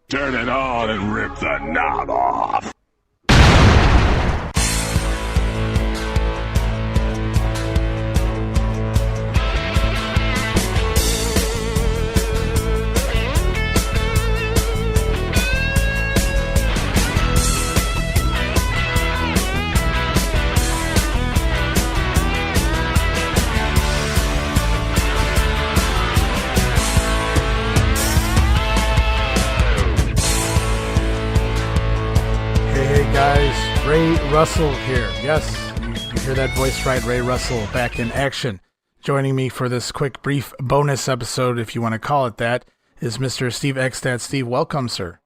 Turn it on and rip the knob off. Guys, Ray Russell here. Yes, you hear that voice right, Ray Russell back in action. Joining me for this quick, brief bonus episode, if you want to call it that, is Mr. Steve Eckstat. Steve, welcome, sir.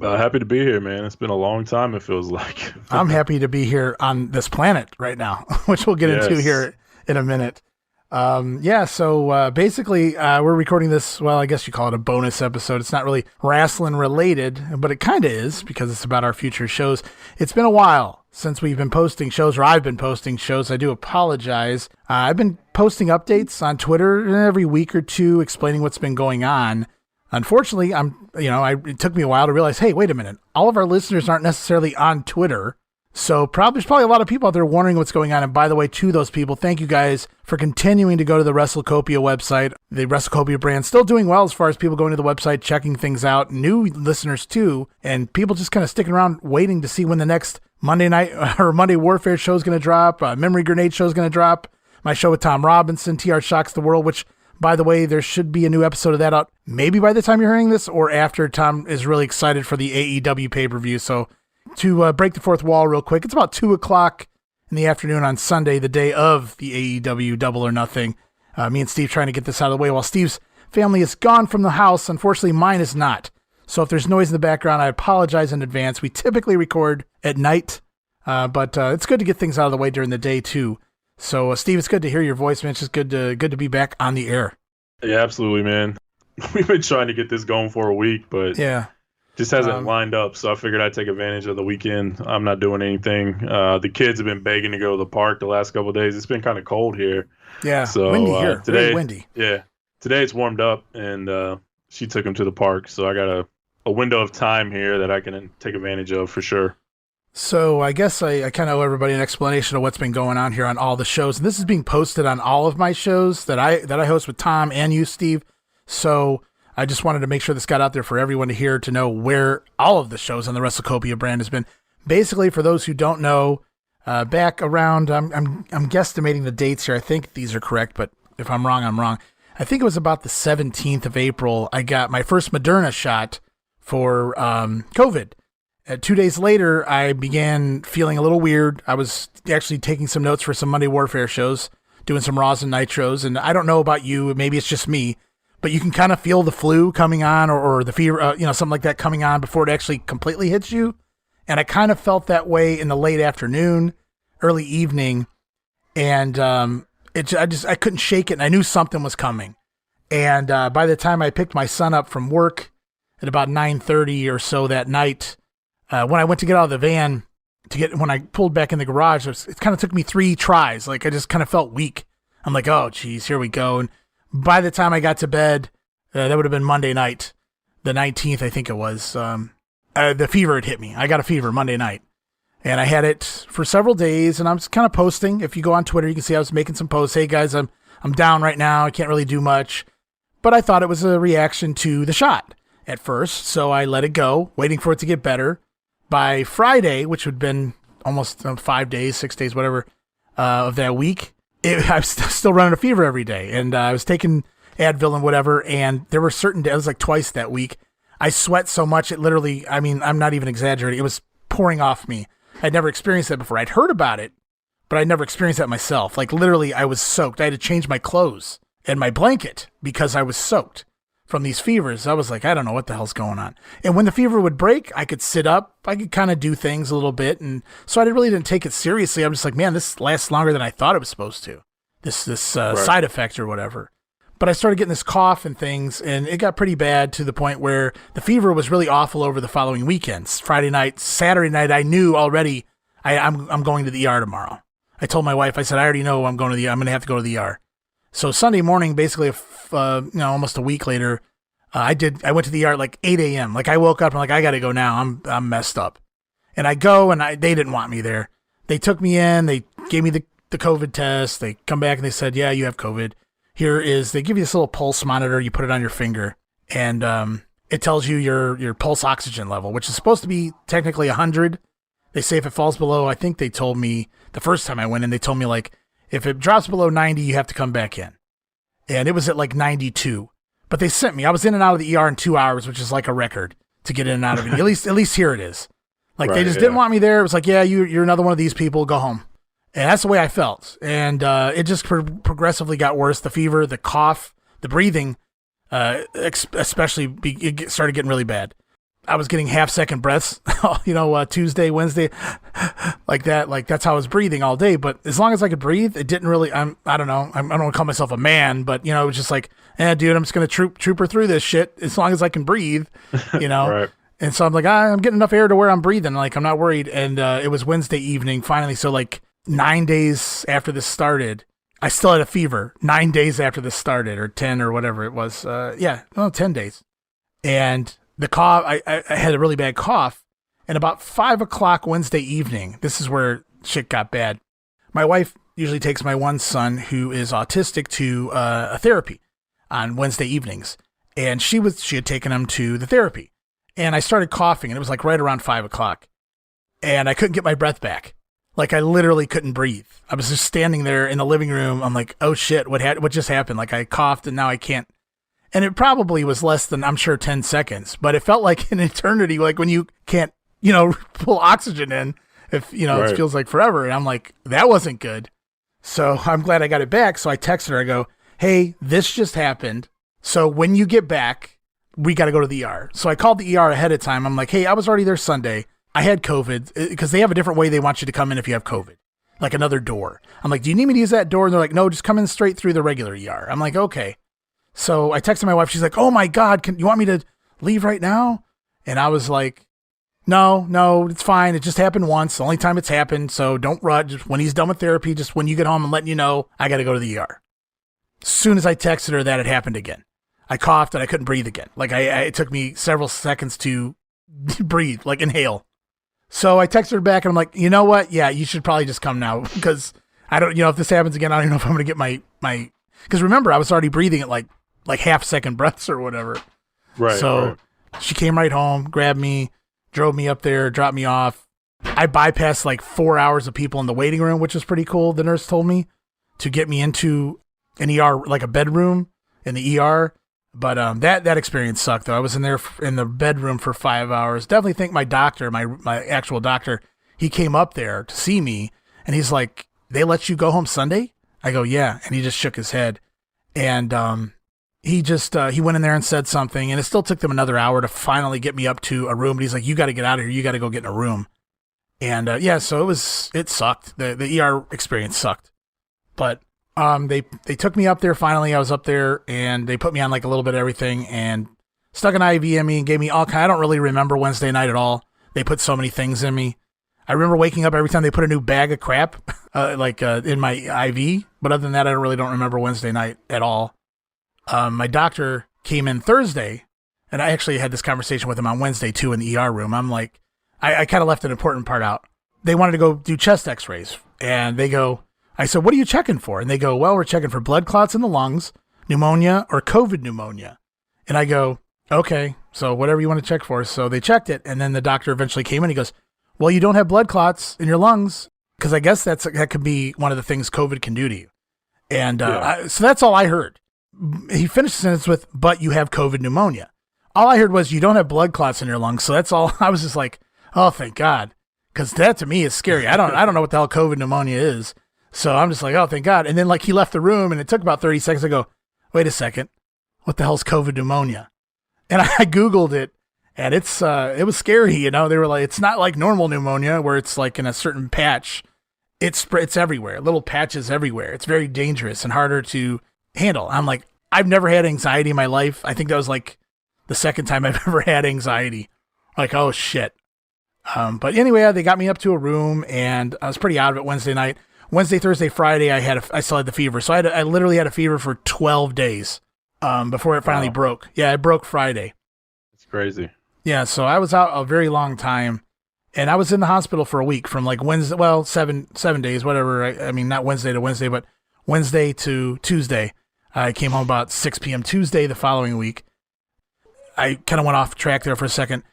Happy to be here, man. It's been a long time, it feels like. I'm happy to be here on this planet right now, which we'll get into here in a minute. So basically, we're recording this, well, I guess you call it a bonus episode. It's not really wrestling related, but it kind of is because it's about our future shows. It's been a while since we've been posting shows, or I've been posting shows. I do apologize. I've been posting updates on Twitter every week or two explaining what's been going on. Unfortunately, it took me a while to realize, hey, wait a minute. All of our listeners aren't necessarily on Twitter. So there's probably a lot of people out there wondering what's going on. And by the way, to those people, thank you guys for continuing to go to the WrestleCopia website. The WrestleCopia brand still doing well as far as people going to the website, checking things out. New listeners too. And people just kind of sticking around waiting to see when the next Monday night or Monday Warfare show is going to drop. Memory Grenade show is going to drop. My show with Tom Robinson, TR Shocks the World, which, by the way, there should be a new episode of that out maybe by the time you're hearing this or after Tom is really excited for the AEW pay-per-view. So to break the fourth wall real quick, it's about 2 o'clock in the afternoon on Sunday, the day of the AEW Double or Nothing. Me and Steve trying to get this out of the way while Steve's family is gone from the house. Unfortunately, mine is not. So if there's noise in the background, I apologize in advance. We typically record at night, but it's good to get things out of the way during the day too. So Steve, it's good to hear your voice, man. It's just good to be back on the air. Yeah, absolutely, man. We've been trying to get this going for a week, but yeah. Just hasn't lined up, so I figured I'd take advantage of the weekend. I'm not doing anything. The kids have been begging to go to the park the last couple of days. It's been kind of cold here. Yeah, so, windy here. Today, very windy. Yeah, today it's warmed up, and she took them to the park. So I got a window of time here that I can take advantage of for sure. So I guess I kind of owe everybody an explanation of what's been going on here on all the shows. And this is being posted on all of my shows that I host with Tom and you, Steve. So I just wanted to make sure this got out there for everyone to hear, to know where all of the shows on the WrestleCopia brand has been. Basically, for those who don't know, back around, I'm guesstimating the dates here. I think these are correct, but if I'm wrong, I'm wrong. I think it was about the 17th of April. I got my first Moderna shot for COVID. 2 days later, I began feeling a little weird. I was actually taking some notes for some Monday Warfare shows, doing some Raws and Nitros, and I don't know about you. Maybe it's just me. But you can kind of feel the flu coming on or the fever, something like that coming on before it actually completely hits you. And I kind of felt that way in the late afternoon, early evening. And I couldn't shake it. And I knew something was coming. And by the time I picked my son up from work at about 9:30 or so that night, when I went to get out of the van, when I pulled back in the garage, it kind of took me 3 tries. Like I just kind of felt weak. I'm like, oh, geez, here we go. And by the time I got to bed, that would have been Monday night, the 19th, I think it was. The fever had hit me. I got a fever Monday night, and I had it for several days. And I was kind of posting. If you go on Twitter, you can see I was making some posts. Hey guys, I'm down right now. I can't really do much, but I thought it was a reaction to the shot at first, so I let it go, waiting for it to get better. By Friday, which would have been almost 5 days, 6 days, whatever, of that week, I was still running a fever every day, and I was taking Advil and whatever, and there were certain days, it was like twice that week, I sweat so much, it literally, I mean, I'm not even exaggerating, it was pouring off me. I'd never experienced that before. I'd heard about it, but I'd never experienced that myself. Like, literally, I was soaked. I had to change my clothes and my blanket because I was soaked from these fevers. I was like, I don't know what the hell's going on. And when the fever would break, I could sit up. I could kind of do things a little bit. And so I really didn't take it seriously. I'm just like, man, this lasts longer than I thought it was supposed to. This Right. side effect or whatever. But I started getting this cough and things, and it got pretty bad to the point where the fever was really awful over the following weekends. Friday night, Saturday night, I knew already I'm going to the ER tomorrow. I told my wife, I said, I already know I'm going to the ER. I'm going to have to go to the ER. So Sunday morning, basically, almost a week later, I went to the ER at like 8 a.m. Like I woke up and like, I got to go now. I'm messed up. And I go and they didn't want me there. They took me in, they gave me the COVID test. They come back and they said, yeah, you have COVID. They give you this little pulse monitor. You put it on your finger and, it tells you your pulse oxygen level, which is supposed to be technically 100. They say if it falls below, I think they told me the first time I went in, they told me like, if it drops below 90, you have to come back in. And it was at like 92. But they sent me. I was in and out of the ER in 2 hours, which is like a record to get in and out of it. At least here it is. Like they just didn't want me there. It was like, yeah, you're another one of these people. Go home. And that's the way I felt. And it just progressively got worse. The fever, the cough, the breathing, especially it started getting really bad. I was getting half-second breaths, Tuesday, Wednesday, like that. Like that's how I was breathing all day. But as long as I could breathe, it didn't really. I don't know. I don't want to call myself a man, but it was just like, dude, I'm just gonna trooper through this shit as long as I can breathe, Right. And so I'm like, I'm getting enough air to where I'm breathing. Like I'm not worried. And it was Wednesday evening finally. So like 9 days after this started, I still had a fever. 9 days after this started, or 10 or whatever it was. 10 days, and the cough, I had a really bad cough, and about 5 o'clock Wednesday evening, this is where shit got bad. My wife usually takes my one son, who is autistic, to a therapy on Wednesday evenings, and she had taken him to the therapy, and I started coughing, and it was like right around 5 o'clock, and I couldn't get my breath back. Like I literally couldn't breathe. I was just standing there in the living room. I'm like, oh shit, what just happened? Like I coughed, and now I can't. And it probably was less than, I'm sure, 10 seconds, but it felt like an eternity, like when you can't, pull oxygen in, if, Right. It feels like forever. And I'm like, that wasn't good. So I'm glad I got it back. So I texted her, I go, hey, this just happened. So when you get back, we got to go to the ER. So I called the ER ahead of time. I'm like, hey, I was already there Sunday. I had COVID, because they have a different way they want you to come in if you have COVID, like another door. I'm like, do you need me to use that door? And they're like, no, just come in straight through the regular ER. I'm like, okay. So I texted my wife. She's like, oh my God, you want me to leave right now? And I was like, no, it's fine. It just happened once. The only time it's happened. So don't rush. Just when he's done with therapy, just when you get home, I'm letting you know, I got to go to the ER. As soon as I texted her that, it happened again. I coughed and I couldn't breathe again. Like it took me several seconds to breathe, like inhale. So I texted her back and I'm like, you know what? Yeah, you should probably just come now, because I don't, if this happens again, I don't even know if I'm going to get my, because remember, I was already breathing at like half-second breaths or whatever. Right. So she came right home, grabbed me, drove me up there, dropped me off. I bypassed like 4 hours of people in the waiting room, which was pretty cool. The nurse told me to get me into an ER, like a bedroom in the ER. But that experience sucked, though. I was in there in the bedroom for 5 hours. Definitely think my doctor, my actual doctor, he came up there to see me, and he's like, they let you go home Sunday? I go, yeah. And he just shook his head. And he went in there and said something, and it still took them another hour to finally get me up to a room. But he's like, you got to get out of here. You got to go get in a room. And so it sucked. The ER experience sucked. But they took me up there finally. I was up there, and they put me on like a little bit of everything and stuck an IV in me and gave me all kind. I don't really remember Wednesday night at all. They put so many things in me. I remember waking up every time they put a new bag of crap in my IV. But other than that, I don't remember Wednesday night at all. My doctor came in Thursday, and I actually had this conversation with him on Wednesday too in the ER room. I'm like, I kind of left an important part out. They wanted to go do chest x-rays, and I said, what are you checking for? And they go, well, we're checking for blood clots in the lungs, pneumonia, or COVID pneumonia. And I go, okay, so whatever you want to check for. So they checked it, and then the doctor eventually came in. He goes, well, you don't have blood clots in your lungs, because I guess that could be one of the things COVID can do to you. And so that's all I heard. He finished the sentence with, but you have COVID pneumonia. All I heard was, you don't have blood clots in your lungs. So that's all. I was just like, oh, thank God. Because that to me is scary. I don't know what the hell COVID pneumonia is. So I'm just like, oh, thank God. And then like he left the room, and it took about 30 seconds. I go, wait a second. What the hell's COVID pneumonia? And I Googled it, and it was scary. They were like, it's not like normal pneumonia where it's like in a certain patch. It's everywhere, little patches everywhere. It's very dangerous and harder to handle. I'm like, I've never had anxiety in my life. I think that was like the second time I've ever had anxiety. Like, oh shit. But anyway, they got me up to a room, and I was pretty out of it Wednesday night. Wednesday, Thursday, Friday, I still had the fever. So I literally had a fever for 12 days. before it finally Wow, broke. Yeah, it broke Friday. it's crazy. Yeah, so I was out a very long time, and I was in the hospital for a week from like Wednesday, well, 7 days, whatever. I mean, not Wednesday to Wednesday, but Wednesday to Tuesday. I came home about 6 p.m. Tuesday the following week. I kind of went off track there for a second.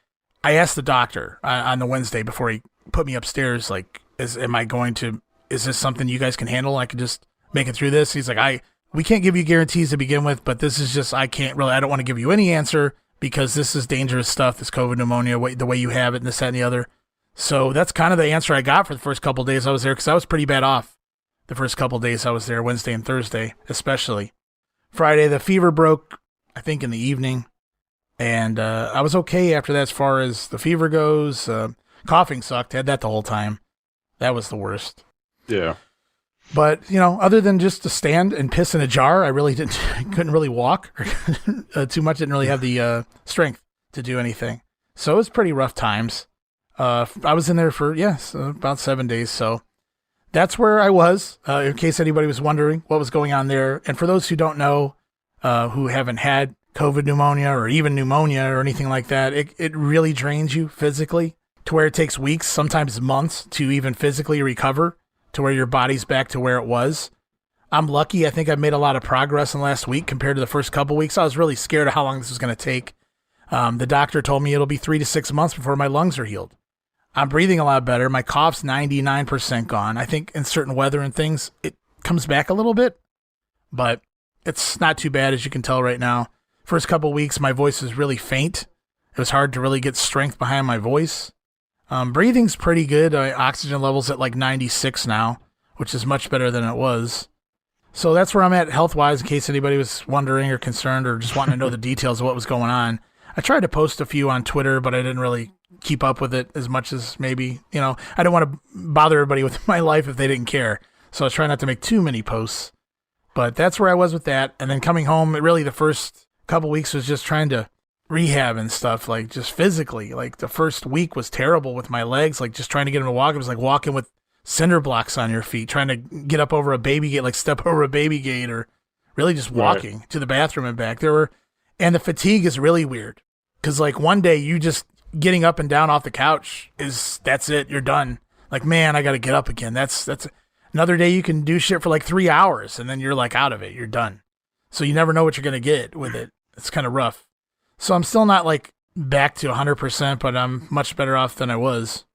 I asked the doctor on the Wednesday before he put me upstairs, like, is this something you guys can handle? I can just make it through this. He's like, we can't give you guarantees to begin with, but this is just, I don't want to give you any answer because this is dangerous stuff, this COVID pneumonia, the way you have it and this, that, and the other. So that's kind of the answer I got for the first couple of days I was there, because I was pretty bad off the first couple of days I was there, Wednesday and Thursday, especially. Friday, the fever broke, I think, in the evening. And I was okay after that as far as the fever goes. Coughing sucked. Had that the whole time. That was the worst. Yeah. But, other than just to stand and piss in a jar, I really couldn't really walk too much. Didn't really have the strength to do anything. So it was pretty rough times. I was in there for, about 7 days. So that's where I was, in case anybody was wondering what was going on there. And for those who don't know, who haven't had COVID pneumonia or even pneumonia or anything like that, it really drains you physically to where it takes weeks, sometimes months to even physically recover to where your body's back to where it was. I'm lucky. I think I've made a lot of progress in the last week compared to the first couple weeks. I was really scared of how long this was going to take. The doctor told me it'll be 3 to 6 months before my lungs are healed. I'm breathing a lot better. My cough's 99% gone. I think in certain weather and things, it comes back a little bit, but it's not too bad as you can tell right now. First couple weeks, my voice was really faint. It was hard to really get strength behind my voice. Breathing's pretty good. Oxygen level's at like 96 now, which is much better than it was. So that's where I'm at health-wise, in case anybody was wondering or concerned or just wanting to know the details of what was going on. I tried to post a few on Twitter, but I didn't really keep up with it as much as maybe, I didn't want to bother everybody with my life if they didn't care. So I try not to make too many posts. But that's where I was with that. And then coming home, really the first couple weeks was just trying to rehab and stuff, like just physically. Like the first week was terrible with my legs, like just trying to get them to walk. It was like walking with cinder blocks on your feet, trying to get up over a baby gate, like step over a baby gate, or really just walking to the bathroom and back. And the fatigue is really weird because like one day you just getting up and down off the couch that's it. You're done. Like, man, I got to get up again. That's another day you can do shit for like 3 hours and then you're like out of it. You're done. So you never know what you're going to get with it. It's kind of rough. So I'm still not like back to 100%, but I'm much better off than I was.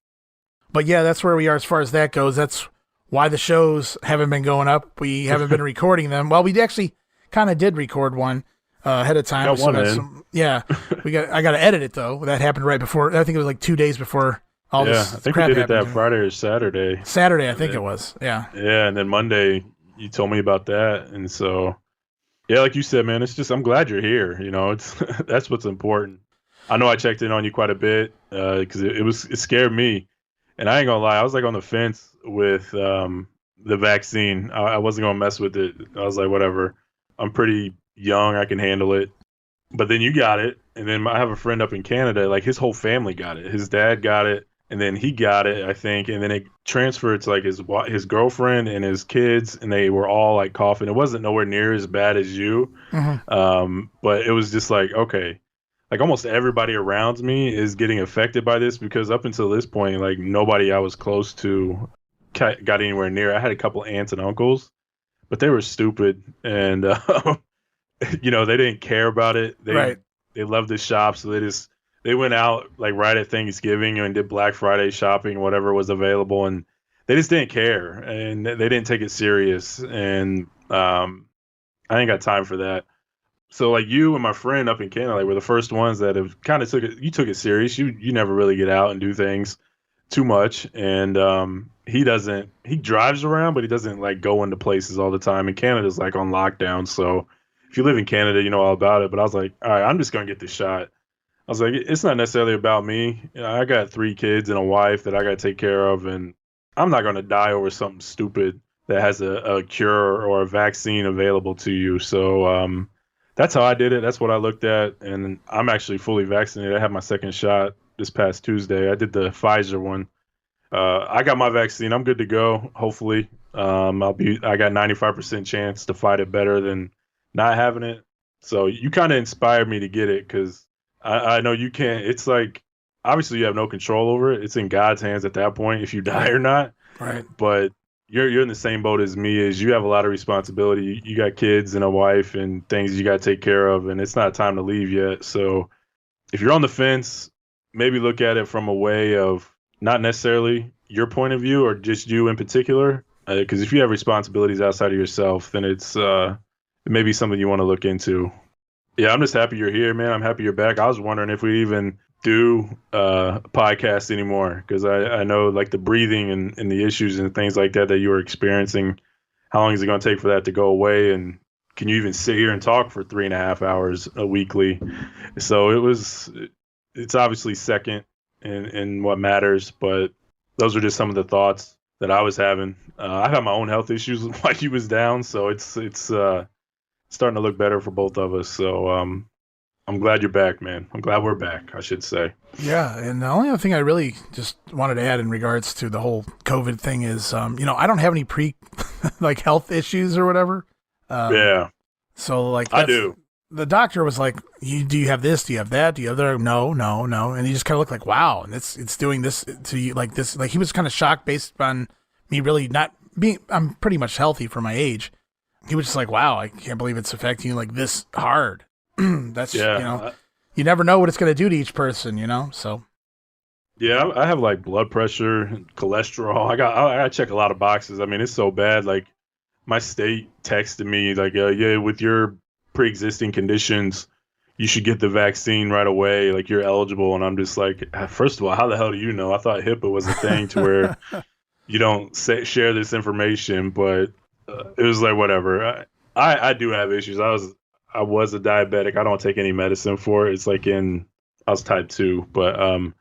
But yeah, that's where we are as far as that goes. That's why the shows haven't been going up. We haven't been recording them. Well, we actually kind of did record one ahead of time. Got one in. I got to edit it though. That happened right before. I think it was like 2 days before all this. I think crap we did it happened. that Friday or Saturday. Saturday, I think it was. Yeah. Yeah, and then Monday you told me about that, and so yeah, like you said, man, it's just I'm glad you're here. It's that's what's important. I know I checked in on you quite a bit because it scared me, and I ain't gonna lie, I was like on the fence with the vaccine. I wasn't gonna mess with it. I was like, whatever. I'm pretty young, I can handle it. But then you got it, and then I have a friend up in Canada. Like his whole family got it. His dad got it, and then he got it, I think, and then it transferred to like his girlfriend and his kids, and they were all like coughing. It wasn't nowhere near as bad as you, but it was just like, okay, like almost everybody around me is getting affected by this because up until this point, like nobody I was close to got anywhere near. I had a couple aunts and uncles, but they were stupid, and they didn't care about it. They loved the shop, so they went out like right at Thanksgiving and did Black Friday shopping, whatever was available, and they just didn't care and they didn't take it serious. And I ain't got time for that. So like you and my friend up in Canada, like, were the first ones that have kind of took it serious. You never really get out and do things too much, and he drives around, but he doesn't like go into places all the time. And Canada's like on lockdown, so if you live in Canada, you know all about it. But I was like, all right, I'm just gonna get this shot. I was like, it's not necessarily about me. I got 3 kids and a wife that I got to take care of, and I'm not going to die over something stupid that has a cure or a vaccine available to you. So that's how I did it. That's what I looked at, and I'm actually fully vaccinated. I had my second shot this past Tuesday. I did the Pfizer one. I got my vaccine. I'm good to go. Hopefully, I got 95% chance to fight it better than not having it. So you kind of inspired me to get it because I know you can't. It's like obviously you have no control over it. It's in God's hands at that point if you die or not. Right. But you're in the same boat as me. As you have a lot of responsibility. You got kids and a wife and things you got to take care of, and it's not time to leave yet. So if you're on the fence, maybe look at it from a way of not necessarily your point of view or just you in particular. Because if you have responsibilities outside of yourself, then it's it may be something you want to look into. Yeah, I'm just happy you're here, man. I'm happy you're back. I was wondering if we even do a podcast anymore because I know like the breathing and the issues and things like that you were experiencing. How long is it going to take for that to go away? And can you even sit here and talk for 3.5 hours a weekly? So it's obviously second in what matters, but those are just some of the thoughts that I was having. I had my own health issues while you was down, so it's starting to look better for both of us. So I'm glad you're back, man. I'm glad we're back, I should say. Yeah, and the only other thing I really just wanted to add in regards to the whole COVID thing is, I don't have any like health issues or whatever. Yeah. So like I do. The doctor was like, do you have this? Do you have that? Do you have that? No. And he just kind of looked like, wow. And it's doing this to you like this. Like he was kind of shocked based on me really not being, I'm pretty much healthy for my age. He was just like, wow, I can't believe it's affecting you like this hard. That's, you never know what it's going to do to each person, so. Yeah, I have like blood pressure, cholesterol. I got to check a lot of boxes. I mean, it's so bad. Like my state texted me like, yeah, with your pre-existing conditions, you should get the vaccine right away. Like you're eligible. And I'm just like, first of all, how the hell do you know? I thought HIPAA was a thing to where you don't share this information, but it was like, whatever. I do have issues. I was a diabetic. I don't take any medicine for it. It's like I was type 2, but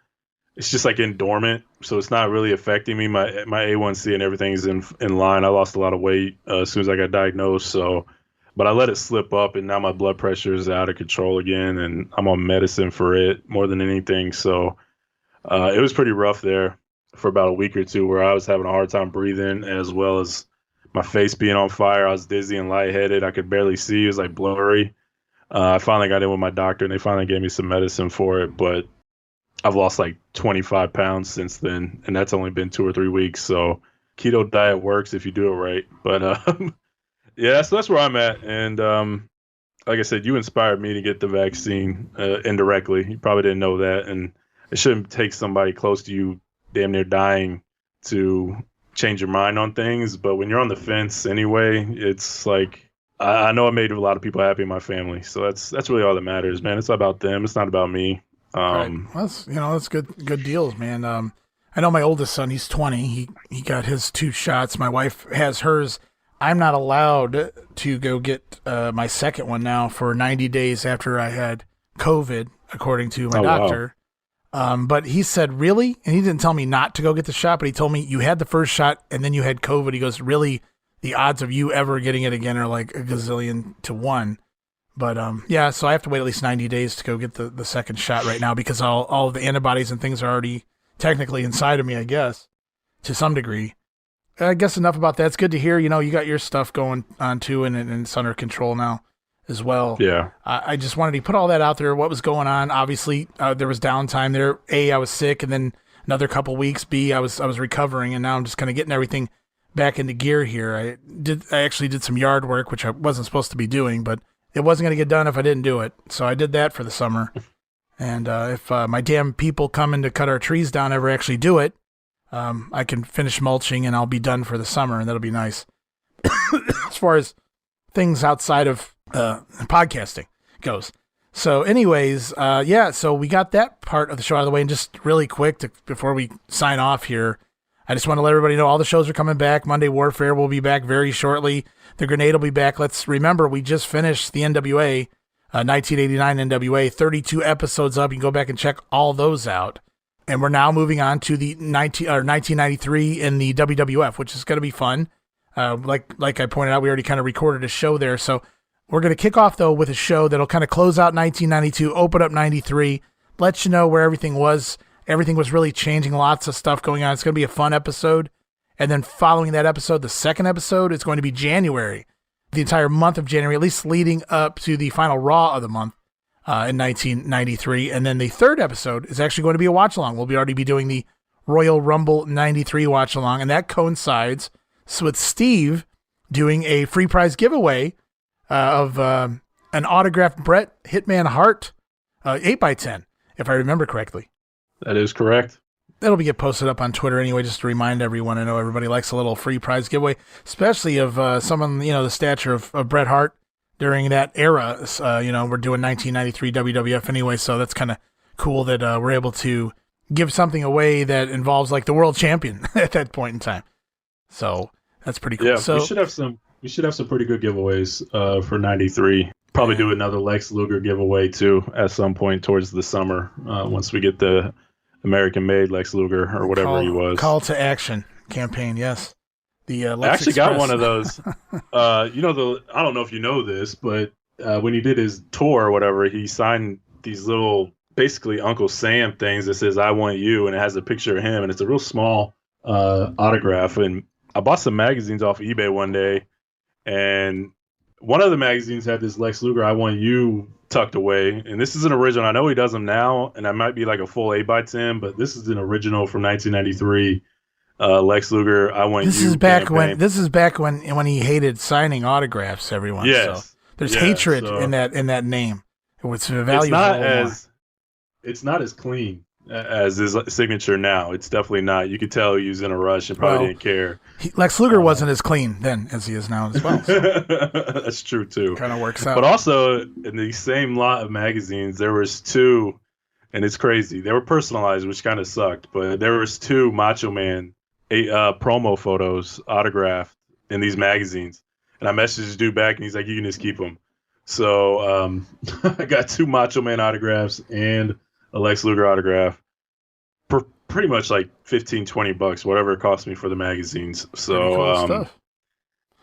it's just like in dormant. So it's not really affecting me. My A1C and everything's in line. I lost a lot of weight as soon as I got diagnosed. So, but I let it slip up and now my blood pressure is out of control again and I'm on medicine for it more than anything. So it was pretty rough there for about a week or two where I was having a hard time breathing as well as my face being on fire. I was dizzy and lightheaded. I could barely see. It was like blurry. I finally got in with my doctor and they finally gave me some medicine for it. But I've lost like 25 pounds since then. And that's only been 2 or 3 weeks. So keto diet works if you do it right. But yeah, so that's where I'm at. And like I said, you inspired me to get the vaccine indirectly. You probably didn't know that. And it shouldn't take somebody close to you damn near dying to change your mind on things, but when you're on the fence anyway, it's like I know I made a lot of people happy in my family, so that's really all that matters, man. It's about them. It's not about me. Right. Well, that's good deals, man. I know my oldest son. He's 20. He got his 2 shots. My wife has hers. I'm not allowed to go get my second one now for 90 days after I had COVID, according to my doctor. Wow. But he said, really? And he didn't tell me not to go get the shot, but he told me you had the first shot and then you had COVID. He goes, really, the odds of you ever getting it again are like a gazillion to 1. But, yeah, so I have to wait at least 90 days to go get the second shot right now because all of the antibodies and things are already technically inside of me, I guess, to some degree. I guess enough about that. It's good to hear, you got your stuff going on too and it's under control now as well. Yeah. I just wanted to put all that out there, what was going on. Obviously, there was downtime there. A, I was sick, and then another couple weeks. B, I was recovering, and now I'm just kind of getting everything back into gear here. I actually did some yard work, which I wasn't supposed to be doing, but it wasn't going to get done if I didn't do it. So I did that for the summer. And if my damn people coming to cut our trees down ever actually do it, I can finish mulching, and I'll be done for the summer, and that'll be nice. As far as things outside of podcasting goes. So anyways, so we got that part of the show out of the way, and just really quick before we sign off here, I just want to let everybody know all the shows are coming back. Monday Warfare will be back very shortly. The Grenade will be back. Let's remember, we just finished the NWA, 1989 NWA, 32 episodes up. You can go back and check all those out. And we're now moving on to the 1993 in the WWF, which is going to be fun. Like I pointed out, we already kind of recorded a show there. So we're going to kick off, though, with a show that'll kind of close out 1992, open up 93, let you know where everything was. Everything was really changing, lots of stuff going on. It's going to be a fun episode. And then following that episode, the second episode is going to be January the entire month of January, at least leading up to the final Raw of the month in 1993. And then the third episode is actually going to be a watch-along. We'll already be doing the Royal Rumble 93 watch-along, and that coincides with Steve doing a free prize giveaway of an autographed Bret Hitman Hart 8x10, if I remember correctly. That is correct. That'll be get posted up on Twitter anyway, just to remind everyone. I know everybody likes a little free prize giveaway, especially of someone, the stature of Bret Hart during that era. We're doing 1993 WWF anyway, so that's kind of cool that we're able to give something away that involves like the world champion at that point in time. So that's pretty cool. Yeah, so we should have some pretty good giveaways for 93. Probably do another Lex Luger giveaway too at some point towards the summer once we get the American-made Lex Luger or whatever he was. Call to action campaign, yes. The I Lex actually Express. got one of those. I don't know if you know this, but when he did his tour or whatever, he signed these little, basically Uncle Sam things that says "I want you," and it has a picture of him, and it's a real small autograph. And I bought some magazines off eBay one day, and one of the magazines had this Lex Luger "I want you" tucked away, and this is an original. I know he does them now, and I might be like a full 8x10, but this is an original from 1993. Lex Luger, "I want this you." This is back when he hated signing autographs. Everyone, yes, so there's hatred in that name. It's valuable. It's not as clean as his signature now. It's definitely not. You could tell he was in a rush and probably didn't care. Lex Luger wasn't as clean then as he is now as well. So. That's true too. Kind of works out. But also in the same lot of magazines, there was two, and it's crazy. They were personalized, which kind of sucked. But there was two Macho Man promo photos autographed in these magazines, and I messaged the dude back, and he's like, "You can just keep them." So I got two Macho Man autographs and a Lex Luger autograph for pretty much like $15-$20, whatever it cost me for the magazines. So cool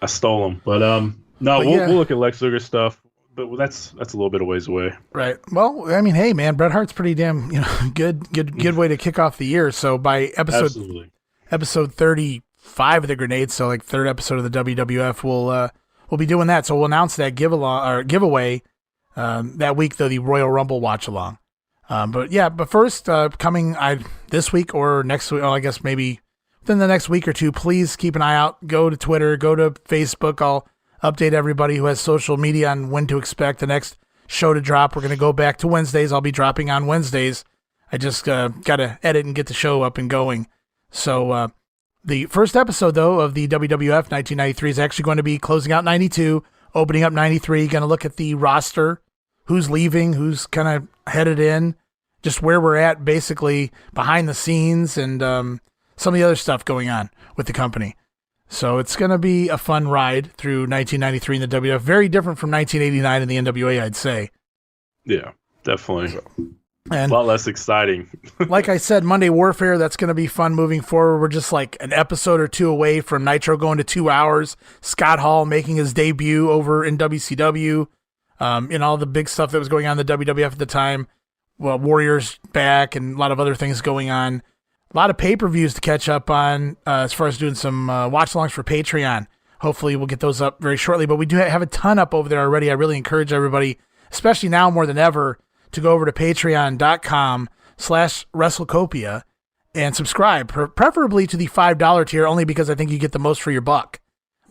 I stole them, but we'll look at Lex Luger stuff, but that's a little bit of ways away. Right. Well, I mean, hey man, Bret Hart's pretty damn good way to kick off the year. So by episode 35 of the Grenade, so like third episode of the WWF, we'll be doing that. So we'll announce that giveaway that week, though, the Royal Rumble watch along. But first, coming this week or next week, I guess maybe within the next week or two, please keep an eye out. Go to Twitter, go to Facebook. I'll update everybody who has social media on when to expect the next show to drop. We're going to go back to Wednesdays. I'll be dropping on Wednesdays. I just got to edit and get the show up and going. So the first episode, though, of the WWF 1993 is actually going to be closing out 92, opening up 93, going to look at the roster, who's leaving, who's kind of headed in, just where we're at basically behind the scenes and some of the other stuff going on with the company. So it's going to be a fun ride through 1993 in the WWF. Very different from 1989 in the NWA, I'd say. Yeah, definitely. And a lot less exciting. Like I said, Monday Warfare, that's going to be fun moving forward. We're just like an episode or two away from Nitro going to 2 hours. Scott Hall making his debut over in WCW. All the big stuff that was going on in the WWF at the time. Well, Warriors back and a lot of other things going on. A lot of pay-per-views to catch up on as far as doing some watch-alongs for Patreon. Hopefully we'll get those up very shortly. But we do have a ton up over there already. I really encourage everybody, especially now more than ever, to go over to patreon.com/WrestleCopia and subscribe, preferably to the $5 tier, only because I think you get the most for your buck.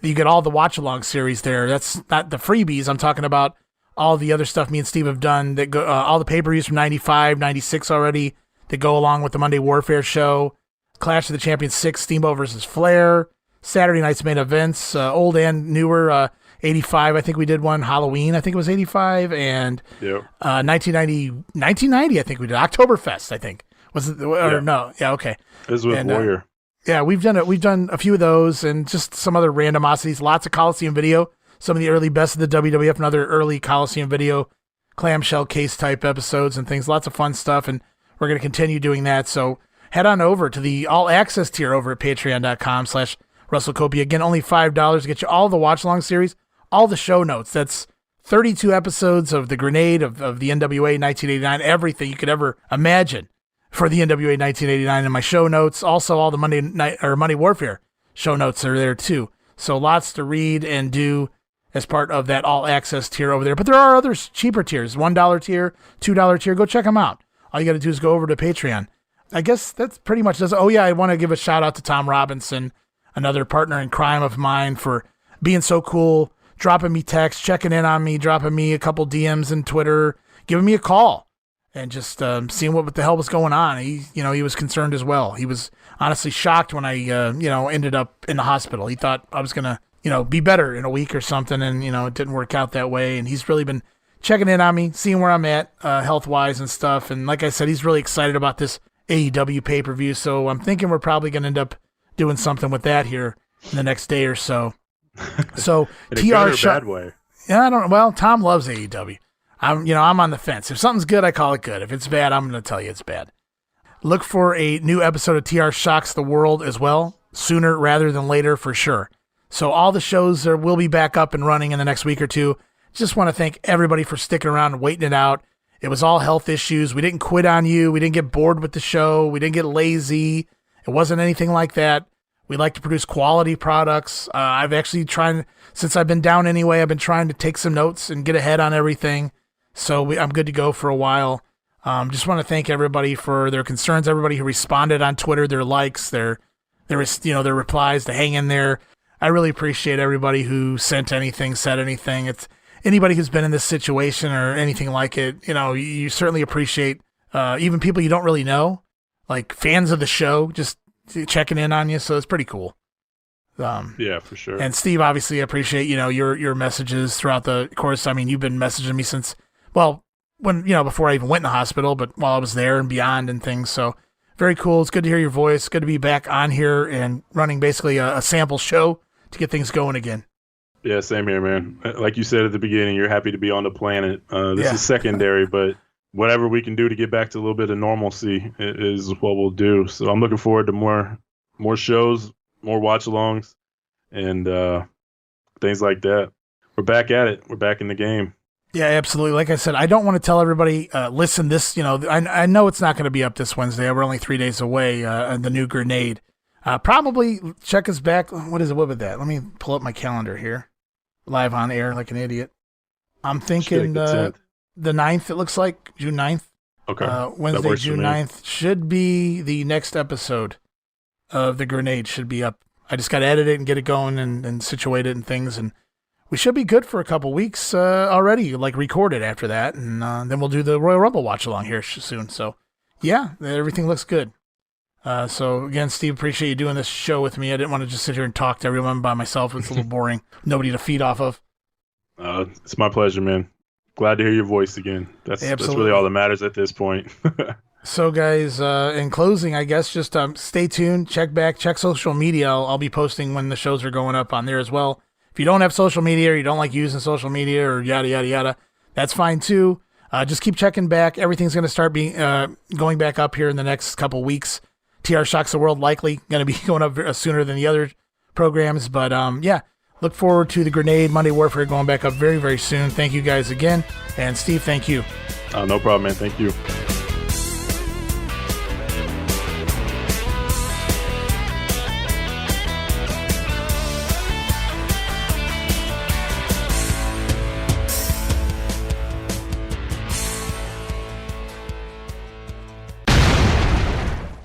You get all the watch-along series there. That's not the freebies. I'm talking about all the other stuff me and Steve have done, that go, all the pay-per-views from 95, 96 already, that go along with the Monday Warfare show, Clash of the Champions 6, Steamboat versus Flair, Saturday night's main events, old and newer, 85, I think we did one, Halloween, I think it was 85, and 1990, I think we did, Oktoberfest, I think. Was it, or no, yeah, okay. It was with Warrior. Yeah, we've done a few of those, and just some other randomosities, lots of Coliseum video, some of the early best of the WWF and other early Coliseum video, clamshell case type episodes and things, lots of fun stuff, and we're going to continue doing that. So head on over to the all access tier over at patreon.com/WrestleCopia. Again, only $5 to get you all the watch along series, all the show notes. That's 32 episodes of the Grenade, of the NWA 1989, everything you could ever imagine for the NWA 1989 in my show notes. Also, all the Monday Warfare show notes are there too. So lots to read and do as part of that all access tier over there. But there are other cheaper tiers, $1 tier, $2 tier. Go check them out. All you got to do is go over to Patreon. I guess that's pretty much does. Oh yeah, I want to give a shout out to Tom Robinson, another partner in crime of mine, for being so cool, dropping me texts, checking in on me, dropping me a couple DMs in Twitter, giving me a call, and just seeing what the hell was going on. He was concerned as well. He was honestly shocked when I ended up in the hospital. He thought I was gonna be better in a week or something, and it didn't work out that way. And he's really been checking in on me, seeing where I'm at health wise and stuff. And like I said, he's really excited about this AEW pay-per-view, so I'm thinking we're probably going to end up doing something with that here in the next day or so. So in a good or bad way? Yeah, I don't know. Well, Tom loves AEW. I'm on the fence. If something's good, I call it good. If it's bad, I'm going to tell you it's bad. Look for a new episode of TR Shocks the World as well, sooner rather than later for sure. So all the shows will be back up and running in the next week or two. Just want to thank everybody for sticking around and waiting it out. It was all health issues. We didn't quit on you. We didn't get bored with the show. We didn't get lazy. It wasn't anything like that. We like to produce quality products. I've actually since I've been down anyway, I've been trying to take some notes and get ahead on everything. So I'm good to go for a while. Just want to thank everybody for their concerns, everybody who responded on Twitter, their likes, their replies, to hang in there. I really appreciate everybody who sent anything, said anything. It's anybody who's been in this situation or anything like it, you certainly appreciate even people you don't really know, like fans of the show, just checking in on you. So it's pretty cool. Yeah, for sure. And Steve, obviously, I appreciate, your messages throughout the course. I mean, you've been messaging me since, when, before I even went in the hospital, but while I was there and beyond and things. So very cool. It's good to hear your voice. Good to be back on here and running basically a sample show to get things going again. Yeah, same here, man. Like you said at the beginning, you're happy to be on the planet. This is secondary, but whatever we can do to get back to a little bit of normalcy is what we'll do. So I'm looking forward to more shows, more watch-alongs, and things like that. We're back at it. We're back in the game. Yeah, absolutely. Like I said, I don't want to tell everybody, listen, this, I know it's not going to be up this Wednesday. We're only 3 days away, the new Grenade. Probably check us back. What is it? What about that? Let me pull up my calendar here. Live on air like an idiot. I'm thinking the 9th, it looks like, June 9th. Okay. Wednesday, June 9th should be the next episode of The Grenade should be up. I just got to edit it and get it going and situate it and things. And we should be good for a couple weeks already, like recorded after that. And then we'll do the Royal Rumble watch along here soon. So, yeah, everything looks good. So again, Steve, appreciate you doing this show with me. I didn't want to just sit here and talk to everyone by myself. It's a little boring. Nobody to feed off of. It's my pleasure, man. Glad to hear your voice again. That's really all that matters at this point. So guys, in closing, I guess just stay tuned, check social media. I'll be posting when the shows are going up on there as well. If you don't have social media or you don't like using social media or yada, yada, yada, that's fine too. Just keep checking back. Everything's going to start going back up here in the next couple weeks. TR Shocks the World likely going to be going up sooner than the other programs. But yeah, look forward to the Grenade Monday Warfare going back up very, very soon. Thank you guys again. And Steve, thank you. No problem, man. Thank you.